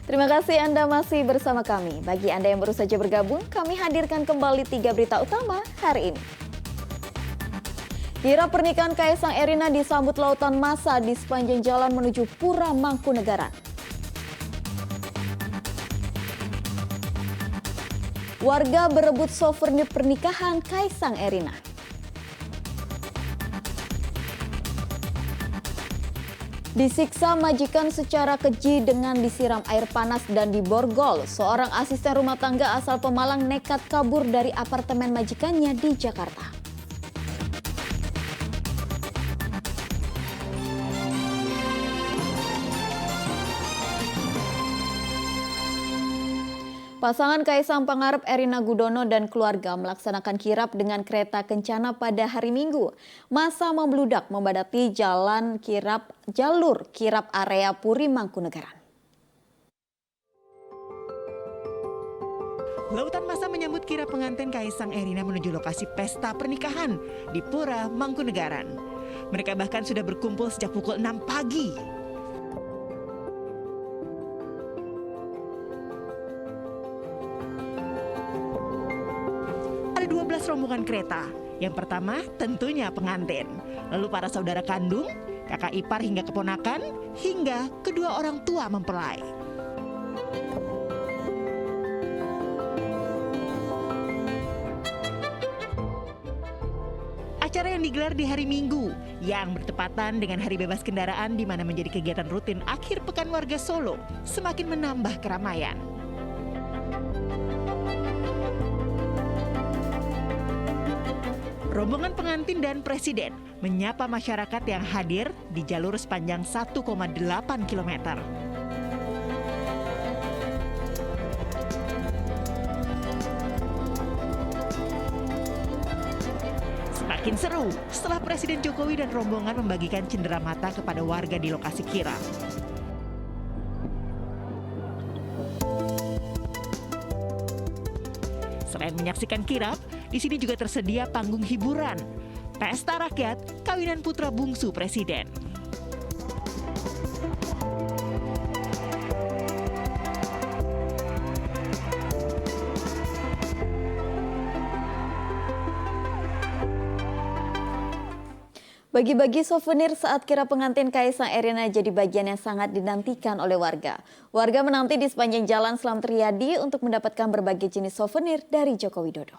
Terima kasih Anda masih bersama kami. Bagi Anda yang baru saja bergabung, kami hadirkan kembali 3 berita utama hari ini. Kirap pernikahan Kaisang Erina disambut lautan massa di sepanjang jalan menuju Pura Mangkunegaran. Warga berebut souvenir pernikahan Kaisang Erina. Disiksa majikan secara keji dengan disiram air panas dan diborgol. Seorang asisten rumah tangga asal Pemalang nekat kabur dari apartemen majikannya di Jakarta. Pasangan Kaisang Pangarep Erina Gudono dan keluarga melaksanakan kirap dengan kereta kencana pada hari Minggu. Massa membludak membadati jalur kirap area Puri Mangkunegaran. Lautan massa menyambut kirap pengantin Kaisang Erina menuju lokasi pesta pernikahan di Pura Mangkunegaran. Mereka bahkan sudah berkumpul sejak pukul 6 pagi. Ada 12 rombongan kereta. Yang pertama tentunya pengantin. Lalu para saudara kandung, kakak ipar hingga keponakan, hingga kedua orang tua mempelai. Acara yang digelar di hari Minggu yang bertepatan dengan Hari Bebas Kendaraan di mana menjadi kegiatan rutin akhir pekan warga Solo semakin menambah keramaian. Rombongan pengantin dan presiden menyapa masyarakat yang hadir di jalur sepanjang 1,8 km. Semakin seru setelah Presiden Jokowi dan rombongan membagikan cenderamata kepada warga di lokasi kirap. Selain menyaksikan kirap, di sini juga tersedia panggung hiburan, pesta rakyat, kawinan putra bungsu presiden. Bagi-bagi souvenir saat kirap pengantin Kaisang Erina jadi bagian yang sangat dinantikan oleh warga. Warga menanti di sepanjang jalan Slamet Riyadi untuk mendapatkan berbagai jenis souvenir dari Joko Widodo.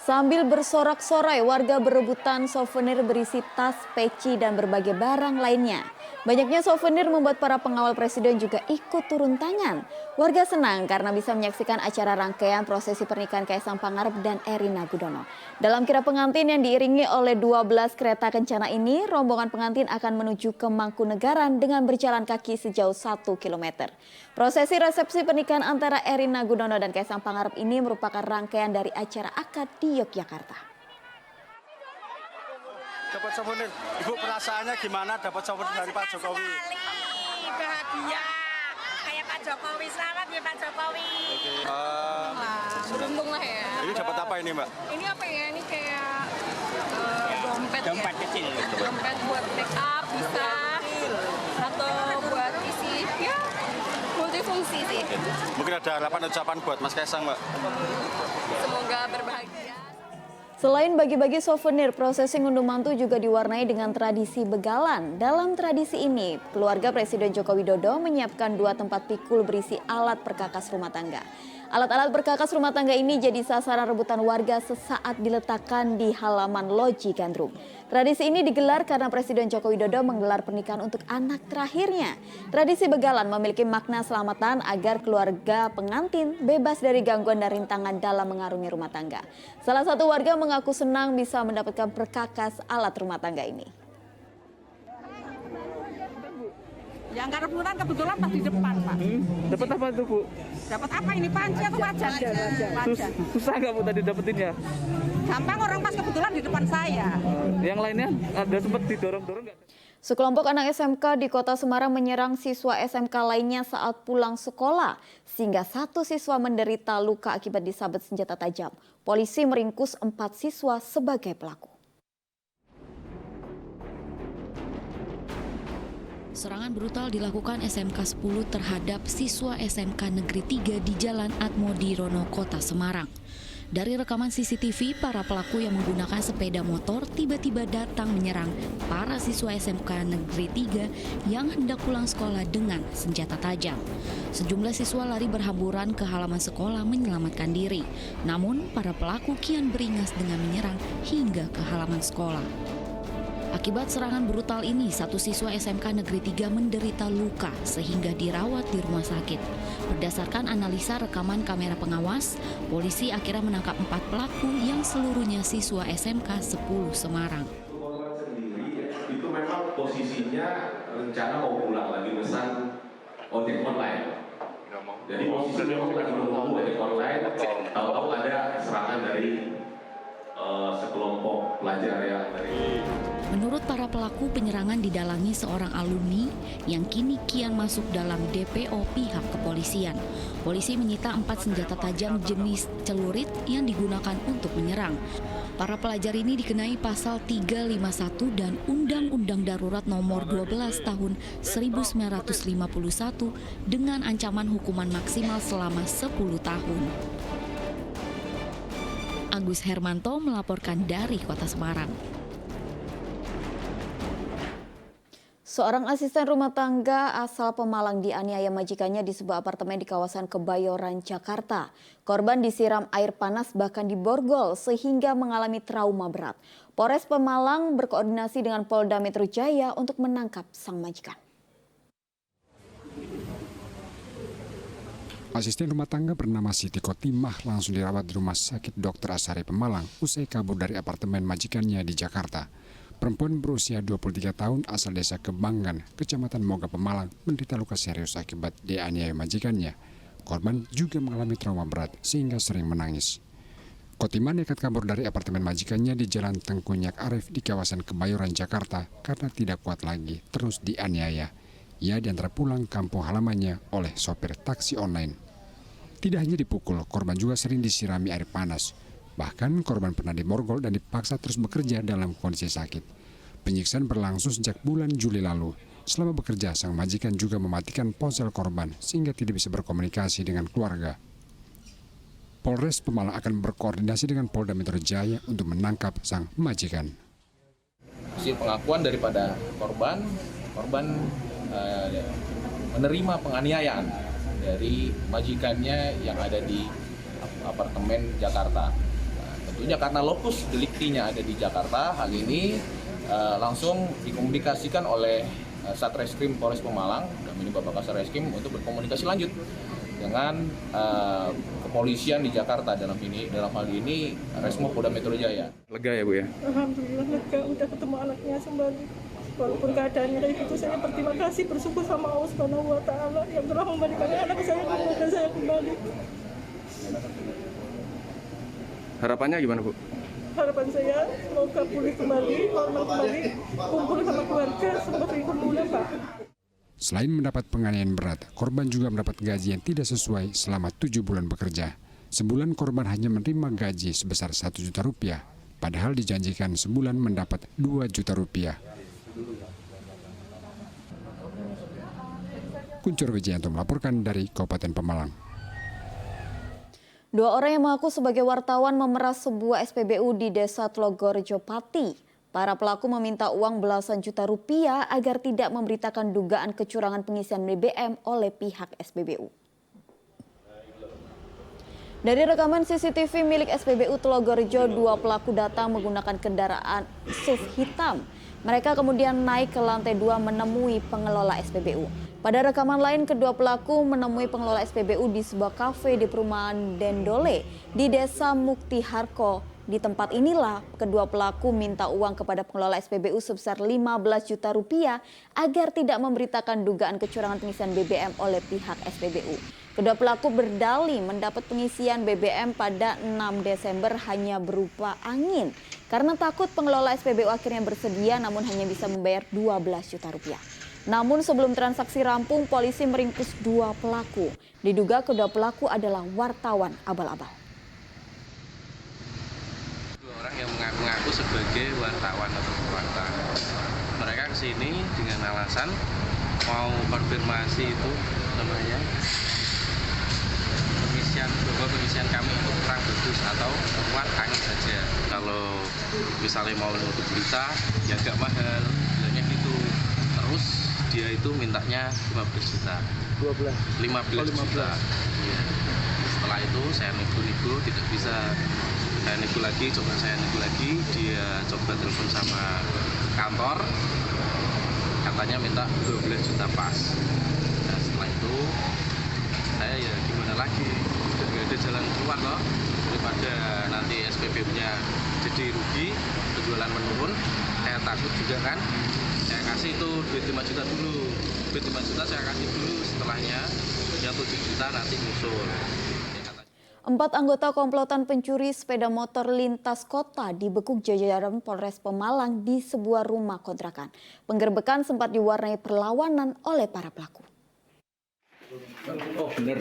Sambil bersorak-sorai, warga berebutan souvenir berisi tas, peci, dan berbagai barang lainnya. Banyaknya souvenir membuat para pengawal presiden juga ikut turun tangan. Warga senang karena bisa menyaksikan acara rangkaian prosesi pernikahan Kaisang Pangarep dan Erina Gudono. Dalam kirap pengantin yang diiringi oleh 12 kereta kencana ini, rombongan pengantin akan menuju ke Mangkunegaran dengan berjalan kaki sejauh 1 km. Prosesi resepsi pernikahan antara Erina Gudono dan Kaisang Pangarep ini merupakan rangkaian dari acara akad di Yogyakarta. Dapat souvenir, Ibu perasaannya gimana dapat souvenir dari Pak Jokowi? Sekali bahagia, kayak Pak Jokowi, selamat ya Pak Jokowi. Beruntung lah ya. Ini dapat apa ini Mbak? Ini apa ya? Ini kayak dompet Dompet ya? kecil. Dompet buat make up bisa, atau buat isi, ya multifungsi sih. Mungkin ada harapan ucapan buat Mas Kaisang Mbak? Semoga berbahagia. Selain bagi-bagi souvenir, prosesi ngunduh mantu juga diwarnai dengan tradisi begalan. Dalam tradisi ini, keluarga Presiden Joko Widodo menyiapkan 2 tempat pikul berisi alat perkakas rumah tangga. Alat-alat perkakas rumah tangga ini jadi sasaran rebutan warga sesaat diletakkan di halaman loji gandrung. Tradisi ini digelar karena Presiden Joko Widodo menggelar pernikahan untuk anak terakhirnya. Tradisi begalan memiliki makna selamatan agar keluarga pengantin bebas dari gangguan dan rintangan dalam mengarungi rumah tangga. Salah satu warga mengaku senang bisa mendapatkan perkakas alat rumah tangga ini. Yang nggak rebutan kebetulan pas di depan, Pak. Dapat apa tuh, Bu? Dapat apa ini? Panci atau wajan? Wajan. Susah nggak, Bu, tadi dapetinnya? Gampang, orang pas kebetulan di depan saya. Yang lainnya ada sempat didorong-dorong nggak? Sekelompok anak SMK di Kota Semarang menyerang siswa SMK lainnya saat pulang sekolah, sehingga 1 siswa menderita luka akibat disabet senjata tajam. Polisi meringkus 4 siswa sebagai pelaku. Serangan brutal dilakukan SMK 10 terhadap siswa SMK Negeri 3 di Jalan Atmodirono, Kota Semarang. Dari rekaman CCTV, para pelaku yang menggunakan sepeda motor tiba-tiba datang menyerang para siswa SMK Negeri 3 yang hendak pulang sekolah dengan senjata tajam. Sejumlah siswa lari berhamburan ke halaman sekolah menyelamatkan diri. Namun, para pelaku kian beringas dengan menyerang hingga ke halaman sekolah. Akibat serangan brutal ini, satu siswa SMK Negeri 3 menderita luka sehingga dirawat di rumah sakit. Berdasarkan analisa rekaman kamera pengawas, polisi akhirnya menangkap 4 pelaku yang seluruhnya siswa SMK 10 Semarang. Korban sendiri itu memang posisinya rencana mau pulang lagi pesan ojek online. Jadi posisinya mau lagi menunggu ojek online, tahu-tahu ada serangan dari sekelompok pelajar ya dari. Menurut para pelaku, penyerangan didalangi seorang alumni yang kini kian masuk dalam DPO pihak kepolisian. Polisi menyita 4 senjata tajam jenis celurit yang digunakan untuk menyerang. Para pelajar ini dikenai pasal 351 dan Undang-Undang Darurat Nomor 12 Tahun 1951 dengan ancaman hukuman maksimal selama 10 tahun. Agus Hermanto melaporkan dari Kota Semarang. Seorang asisten rumah tangga asal Pemalang dianiaya majikannya di sebuah apartemen di kawasan Kebayoran, Jakarta. Korban disiram air panas bahkan diborgol sehingga mengalami trauma berat. Polres Pemalang berkoordinasi dengan Polda Metro Jaya untuk menangkap sang majikan. Asisten rumah tangga bernama Siti Kotimah langsung dirawat di Rumah Sakit Dr. Asari Pemalang usai kabur dari apartemen majikannya di Jakarta. Perempuan berusia 23 tahun asal desa Kebanggan, Kecamatan Moga Pemalang, menderita luka serius akibat dianiaya majikannya. Korban juga mengalami trauma berat sehingga sering menangis. Kotimah nekat kabur dari apartemen majikannya di Jalan Tengkunyak Arif di kawasan Kebayoran, Jakarta karena tidak kuat lagi terus dianiaya. Ia diantar pulang kampung halamannya oleh sopir taksi online. Tidak hanya dipukul, korban juga sering disirami air panas. Bahkan korban pernah dimorgol dan dipaksa terus bekerja dalam kondisi sakit. Penyiksaan berlangsung sejak bulan Juli lalu. Selama bekerja, sang majikan juga mematikan ponsel korban sehingga tidak bisa berkomunikasi dengan keluarga. Polres Pemalang akan berkoordinasi dengan Polda Metro Jaya untuk menangkap sang majikan. Hasil pengakuan daripada korban menerima penganiayaan dari majikannya yang ada di apartemen Jakarta. Tentunya karena lokus deliktinya ada di Jakarta, hal ini langsung dikomunikasikan oleh Satreskrim Polres Pemalang, dan ini Bapak Kasareskrim untuk berkomunikasi lanjut dengan kepolisian di Jakarta dalam hal ini Resmo Polda Metro Jaya. Lega ya Bu ya? Alhamdulillah lega, udah ketemu anaknya kembali. Walaupun keadaannya kayak gitu, saya berterima kasih, bersyukur sama Allah Subhanahu wa Ta'ala yang telah memberikan anak saya kemudian saya kembali. Harapannya gimana Bu? Harapan saya semoga pulih kembali, normal kembali, kumpul sama keluarga seperti semula, Pak. Selain mendapat penganiayaan berat, korban juga mendapat gaji yang tidak sesuai selama 7 bulan bekerja. Sebulan korban hanya menerima gaji sebesar 1 juta rupiah, padahal dijanjikan sebulan mendapat 2 juta rupiah. Kuncur Wijayanto melaporkan dari Kabupaten Pemalang. 2 orang yang mengaku sebagai wartawan memeras sebuah SPBU di Desa Tlogorjo Pati. Para pelaku meminta uang belasan juta rupiah agar tidak memberitakan dugaan kecurangan pengisian BBM oleh pihak SPBU. Dari rekaman CCTV milik SPBU Tlogorjo, 2 pelaku datang menggunakan kendaraan SUV hitam. Mereka kemudian naik ke lantai 2 menemui pengelola SPBU. Pada rekaman lain, kedua pelaku menemui pengelola SPBU di sebuah kafe di perumahan Dendole di Desa Mukti Harko. Di tempat inilah kedua pelaku minta uang kepada pengelola SPBU sebesar 15 juta rupiah agar tidak memberitakan dugaan kecurangan pengisian BBM oleh pihak SPBU. Kedua pelaku berdalih mendapat pengisian BBM pada 6 Desember hanya berupa angin. Karena takut, pengelola SPBU akhirnya bersedia namun hanya bisa membayar 12 juta rupiah. Namun sebelum transaksi rampung, polisi meringkus 2 pelaku. Diduga kedua pelaku adalah wartawan abal-abal. 2 orang yang mengaku sebagai wartawan atau wartawan. Mereka kesini dengan alasan mau konfirmasi itu namanya pengisian kami itu kurang bagus atau kuat hanya saja. Kalau misalnya mau untuk berita ya agak mahal, bilangnya gitu. Terus dia itu mintanya 15 juta. 15 juta. Ya. Setelah itu saya nego-nego tidak bisa. Saya nego lagi, dia coba telepon sama kantor, katanya minta 12 juta pas. Nah setelah itu saya ya gimana lagi, sudah nggak ada jalan keluar loh, daripada nanti SPP-nya jadi rugi, penjualan menurun, saya takut juga kan. Saya kasih itu duit 5 juta dulu, duit 5 juta saya kasih dulu, setelahnya yang 7 juta nanti nyusul. 4 anggota komplotan pencuri sepeda motor lintas kota dibekuk jajaran Polres Pemalang di sebuah rumah kontrakan. Penggerbekan sempat diwarnai perlawanan oleh para pelaku. Oh bener.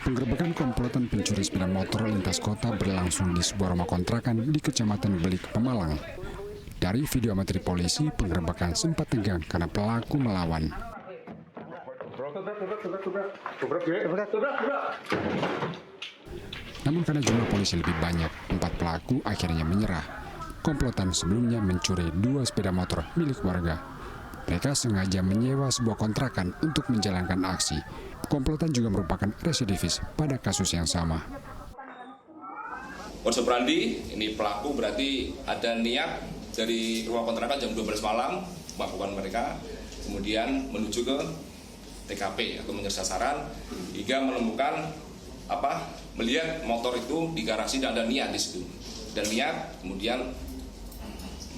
Penggerbekan komplotan pencuri sepeda motor lintas kota berlangsung di sebuah rumah kontrakan di Kecamatan Belik, Pemalang. Dari video amatir polisi, penggerbekan sempat tegang karena pelaku melawan. Namun karena jumlah polisi lebih banyak, 4 pelaku akhirnya menyerah. Komplotan sebelumnya mencuri 2 sepeda motor milik warga. Mereka sengaja menyewa sebuah kontrakan untuk menjalankan aksi. Komplotan juga merupakan residivis pada kasus yang sama. Modus operandi, ini pelaku berarti ada niat dari rumah kontrakan jam 12 malam melakukan mereka, kemudian menuju ke TKP atau menyerang sasaran hingga menemukan melihat motor itu di garasi dan ada niat di situ. Dan niat kemudian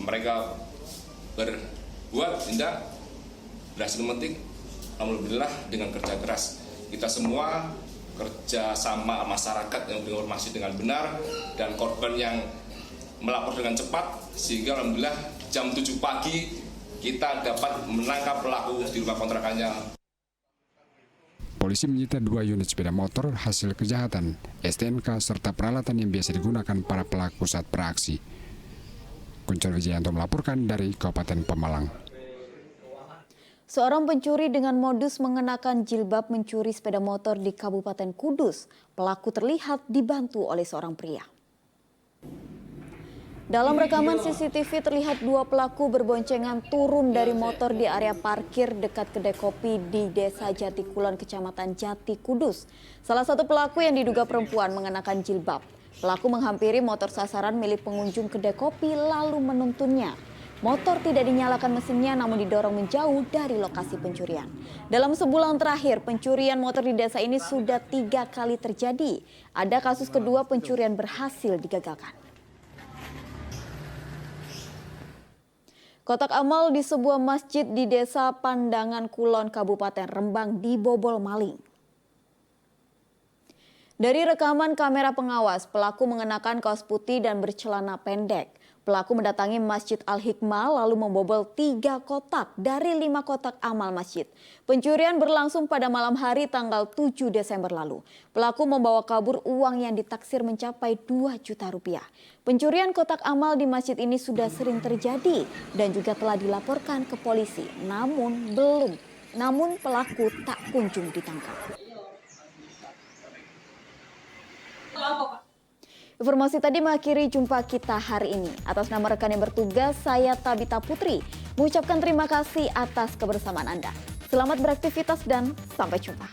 mereka berbuat tindak berhasil memetik, alhamdulillah dengan kerja keras. Kita semua kerja sama masyarakat yang berinformasi dengan benar dan korban yang melapor dengan cepat sehingga alhamdulillah jam 7 pagi kita dapat menangkap pelaku di rumah kontrakannya. Polisi menyita 2 unit sepeda motor hasil kejahatan, STNK serta peralatan yang biasa digunakan para pelaku saat beraksi. Kuncor Wijayanto melaporkan dari Kabupaten Pemalang. Seorang pencuri dengan modus mengenakan jilbab mencuri sepeda motor di Kabupaten Kudus. Pelaku terlihat dibantu oleh seorang pria. Dalam rekaman CCTV terlihat 2 pelaku berboncengan turun dari motor di area parkir dekat kedai kopi di Desa Jatikulon, Kecamatan Jati, Kudus. Salah satu pelaku yang diduga perempuan mengenakan jilbab. Pelaku menghampiri motor sasaran milik pengunjung kedai kopi lalu menuntunnya. Motor tidak dinyalakan mesinnya namun didorong menjauh dari lokasi pencurian. Dalam sebulan terakhir, pencurian motor di desa ini sudah 3 kali terjadi. Ada kasus kedua pencurian berhasil digagalkan. Kotak amal di sebuah masjid di Desa Pandangan Kulon, Kabupaten Rembang dibobol maling. Dari rekaman kamera pengawas, pelaku mengenakan kaos putih dan bercelana pendek. Pelaku mendatangi Masjid Al-Hikmah lalu membobol 3 kotak dari 5 kotak amal masjid. Pencurian berlangsung pada malam hari tanggal 7 Desember lalu. Pelaku membawa kabur uang yang ditaksir mencapai 2 juta rupiah. Pencurian kotak amal di masjid ini sudah sering terjadi dan juga telah dilaporkan ke polisi. Namun pelaku tak kunjung ditangkap. Informasi tadi mengakhiri jumpa kita hari ini. Atas nama rekan yang bertugas, saya Tabita Putri mengucapkan terima kasih atas kebersamaan Anda. Selamat beraktivitas dan sampai jumpa.